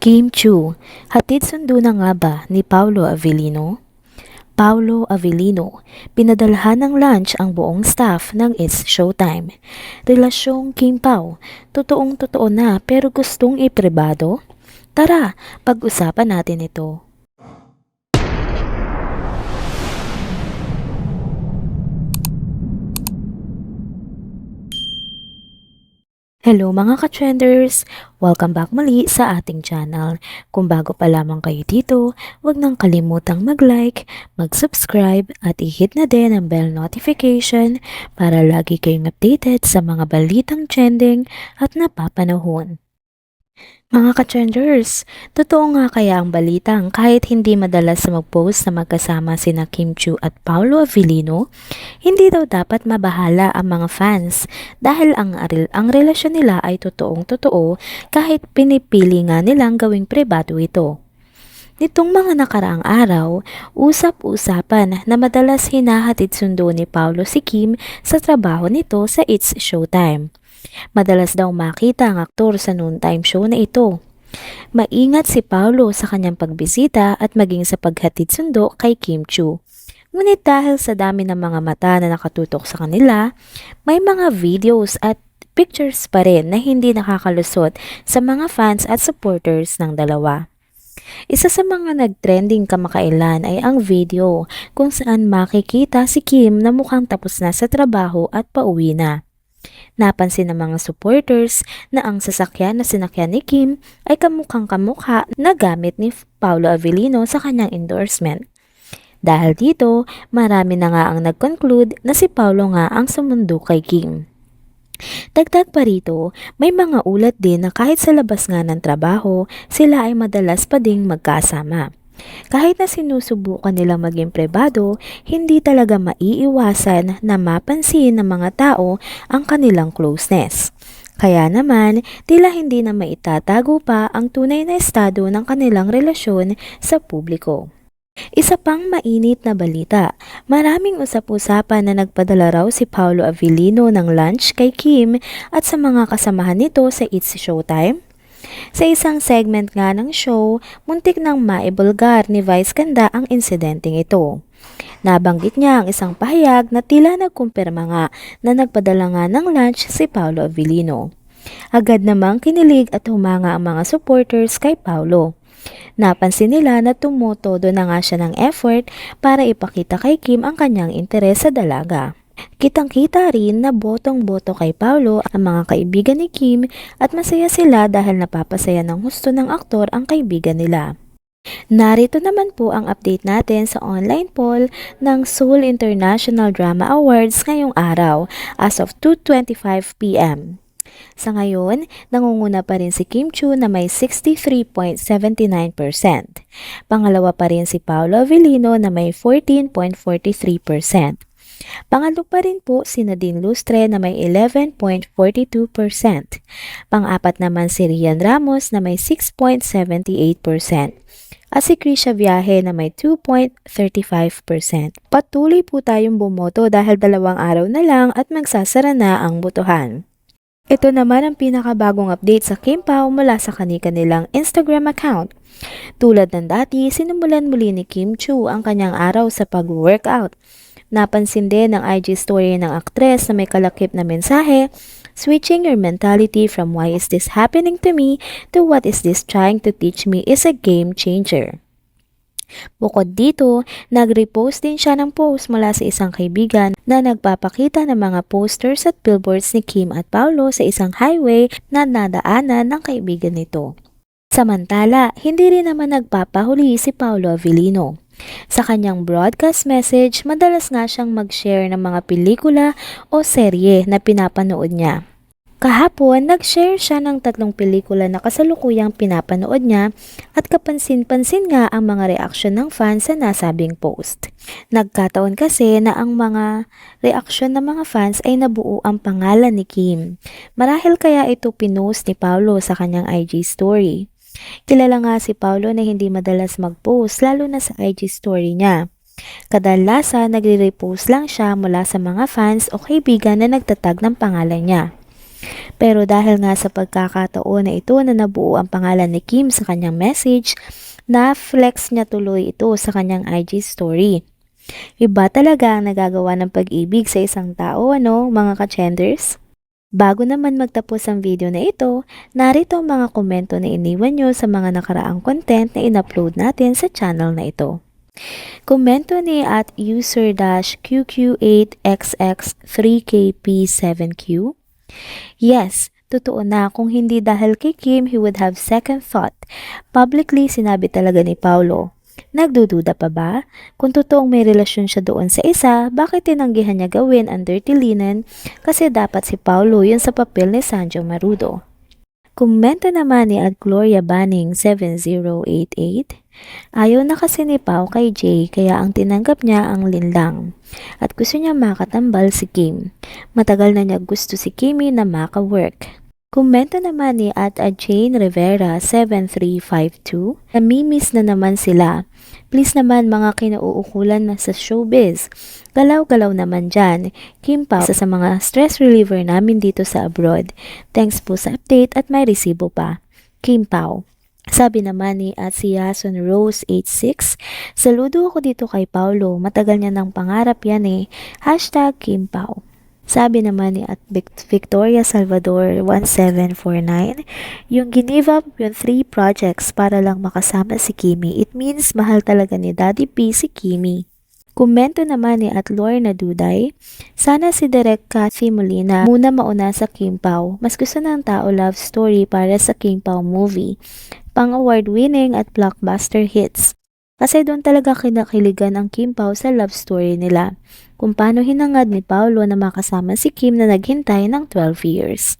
Kim Chu, hatid sundo na nga ba ni Paulo Avellino? Paulo Avellino, pinadalhan ng lunch ang buong staff ng It's Showtime. Relasyong Kim Pao, totoong totoo na pero gustong ipribado? Tara, pag-usapan natin ito. Hello mga ka-trenders! Welcome back muli sa ating channel. Kung bago pa lamang kayo dito, huwag nang kalimutang mag-like, mag-subscribe at i-hit na din ang bell notification para lagi kayong updated sa mga balitang trending at napapanahon. Mga ka-trenders, totoo nga kaya ang balitang kahit hindi madalas mag-post na magkasama sina Kim Chu at Paulo Avellino, hindi daw dapat mabahala ang mga fans dahil ang relasyon nila ay totoong totoo kahit pinipili nga nilang gawing pribado ito. Nitong mga nakaraang araw, usap-usapan na madalas hinahatid sundo ni Paulo si Kim sa trabaho nito sa It's Showtime. Madalas daw makita ang aktor sa noontime show na ito. Maingat si Paulo sa kanyang pagbisita at maging sa paghatid sundo kay Kim Chu. Ngunit dahil sa dami ng mga mata na nakatutok sa kanila, may mga videos at pictures pa rin na hindi nakakalusot sa mga fans at supporters ng dalawa. Isa sa mga nag-trending kamakailan ay ang video kung saan makikita si Kim na mukhang tapos na sa trabaho at pauwi na. Napansin ng mga supporters na ang sasakyan na sinakyan ni Kim ay kamukhang kamukha na gamit ni Paulo Avellino sa kanyang endorsement. Dahil dito, marami na nga ang nag-conclude na si Paulo nga ang sumundo kay Kim. Dagdag pa rito, may mga ulat din na kahit sa labas nga ng trabaho, sila ay madalas pa ding magkasama. Kahit na sinusubukan nilang maging pribado, hindi talaga maiiwasan na mapansin ng mga tao ang kanilang closeness. Kaya naman, tila hindi na maitatago pa ang tunay na estado ng kanilang relasyon sa publiko. Isa pang mainit na balita, maraming usap-usapan na nagpadala raw si Paulo Avellino ng lunch kay Kim at sa mga kasamahan nito sa It's Showtime. Sa isang segment nga ng show, muntik nang maibulgar ni Vice Ganda ang insidenteng ito. Nabanggit niya ang isang pahayag na tila nagkumpirma nga na nagpadala nga ng lunch si Paulo Avellino. Agad namang kinilig at humanga ang mga supporters kay Paulo. Napansin nila na tumotodo na nga siya ng effort para ipakita kay Kim ang kanyang interes sa dalaga. Kitang-kita rin na botong-boto kay Paulo ang mga kaibigan ni Kim at masaya sila dahil napapasaya ng husto ng aktor ang kaibigan nila. Narito naman po ang update natin sa online poll ng Seoul International Drama Awards ngayong araw as of 2:25 p.m. Sa ngayon, nangunguna pa rin si Kim Chu na may 63.79%. Pangalawa pa rin si Paulo Avellino na may 14.43%. Pangalo pa rin po si Nadine Lustre na may 11.42%. Pang-apat naman si Rian Ramos na may 6.78%. At si Krisha Viaje na may 2.35%. Patuloy po tayong bumoto dahil 2 araw na lang at magsasara na ang botohan. Ito naman ang pinakabagong update sa Kim Pao mula sa kanilang Instagram account. Tulad ng dati, sinimulan muli ni Kim Chu ang kanyang araw sa pag-workout. Napansin din ng IG story ng aktres na may kalakip na mensahe, "Switching your mentality from why is this happening to me to what is this trying to teach me is a game changer." Bukod dito, nag-repost din siya ng post mula sa isang kaibigan na nagpapakita ng mga posters at billboards ni Kim at Paulo sa isang highway na nadaanan ng kaibigan nito. Samantala, hindi rin naman nagpapahuli si Paulo Avellino. Sa kanyang broadcast message, madalas nga siyang mag-share ng mga pelikula o serye na pinapanood niya. Kahapon, nag-share siya ng 3 pelikula na kasalukuyang pinapanood niya at kapansin-pansin nga ang mga reaksyon ng fans sa nasabing post. Nagkataon kasi na ang mga reaksyon ng mga fans ay nabuo ang pangalan ni Kim. Marahil kaya ito pinost ni Paulo sa kanyang IG story. Kilala nga si Paulo na hindi madalas mag-post lalo na sa IG story niya. Kadalasan nagre-repost lang siya mula sa mga fans o kaibigan na nagtatag ng pangalan niya. Pero dahil nga sa pagkakataon na ito na nabuo ang pangalan ni Kim sa kanyang message, na-flex niya tuloy ito sa kanyang IG story. Iba talaga ang nagagawa ng pag-ibig sa isang tao, ano, mga ka-chenders? Bago naman magtapos ang video na ito, narito ang mga komento na iniwan nyo sa mga nakaraang content na in-upload natin sa channel na ito. Komento ni at user-QQ8XX3KP7Q. Yes, totoo na, kung hindi dahil kay Kim, he would have second thought. Publicly sinabi talaga ni Paolo. Nagdududa pa ba? Kung totoong may relasyon siya doon sa isa, bakit tinanggihan niya gawin ang dirty linen? Kasi dapat si Paolo yun sa papel ni Sanjo Marudo. Komento naman ni at Gloria Banning 7088. Ayaw na kasi ni Pao kay Jay kaya ang tinanggap niya ang linlang. At gusto niya makatambal si Kim. Matagal na niya gusto si Kimi na maka-work. Komento naman ni at Jane Rivera 7352. Namimiss na naman sila. Please naman mga kinauukulan na sa showbiz. Galaw-galaw naman dyan. Kim Pao, isa sa mga stress reliever namin dito sa abroad. Thanks po sa update at may resibo pa. Kim Pao. Sabi naman ni at si Yason Rose 86. Saludo ako dito kay Paulo. Matagal niya ng pangarap yan eh. Hashtag Kim Pao. Sabi naman ni at Victoria Salvador 1749, yung give up yung 3 projects para lang makasama si Kimi. It means mahal talaga ni Daddy P si Kimi. Komento naman ni at Lorna Duday, sana si Direk Cathy Molina muna mauna sa Kim Pao. Mas gusto ng tao love story para sa Kim Pao movie. Pang award winning at blockbuster hits. Kasi doon talaga kinakiligan ang Kim Pao sa love story nila, kung paano hinangad ni Paolo na makasama si Kim na naghintay ng 12 years.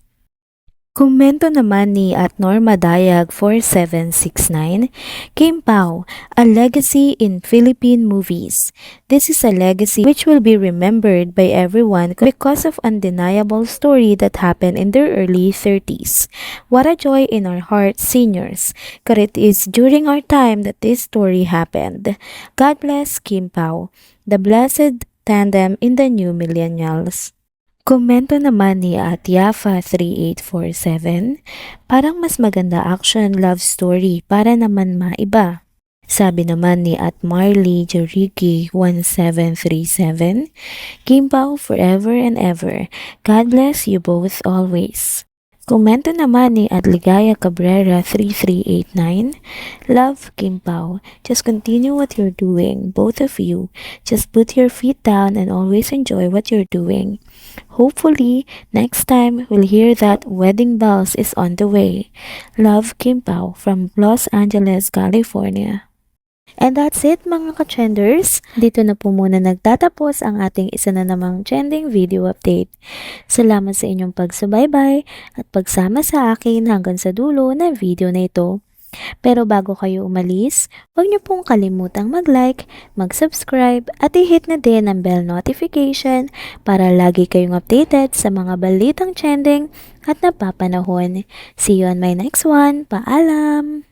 Komento naman ni at Norma Dayag 4769, Kim Pao, a legacy in Philippine movies. This is a legacy which will be remembered by everyone because of undeniable story that happened in their early 30s. What a joy in our hearts, seniors, because it is during our time that this story happened. God bless Kim Pao, the blessed tandem in the new millennials. Komento naman ni at Yafa 3847, parang mas maganda action love story para naman maiba. Sabi naman ni at Marley Joriki 1737, Kim Pao forever and ever. God bless you both always. Komento naman ni at Ligaya Cabrera 3389, love Kim Pao. Just continue what you're doing, both of you. Just put your feet down and always enjoy what you're doing. Hopefully, next time we'll hear that wedding bells is on the way. Love Kim Pao from Los Angeles, California. And that's it mga ka-trenders. Dito na po muna nagtatapos ang ating isa na namang trending video update. Salamat sa inyong pagsubaybay at pagsama sa akin hanggang sa dulo na video na ito. Pero bago kayo umalis, huwag niyo pong kalimutang mag-like, mag-subscribe at i-hit na din ang bell notification para lagi kayong updated sa mga balitang trending at napapanahon. See you on my next one. Paalam!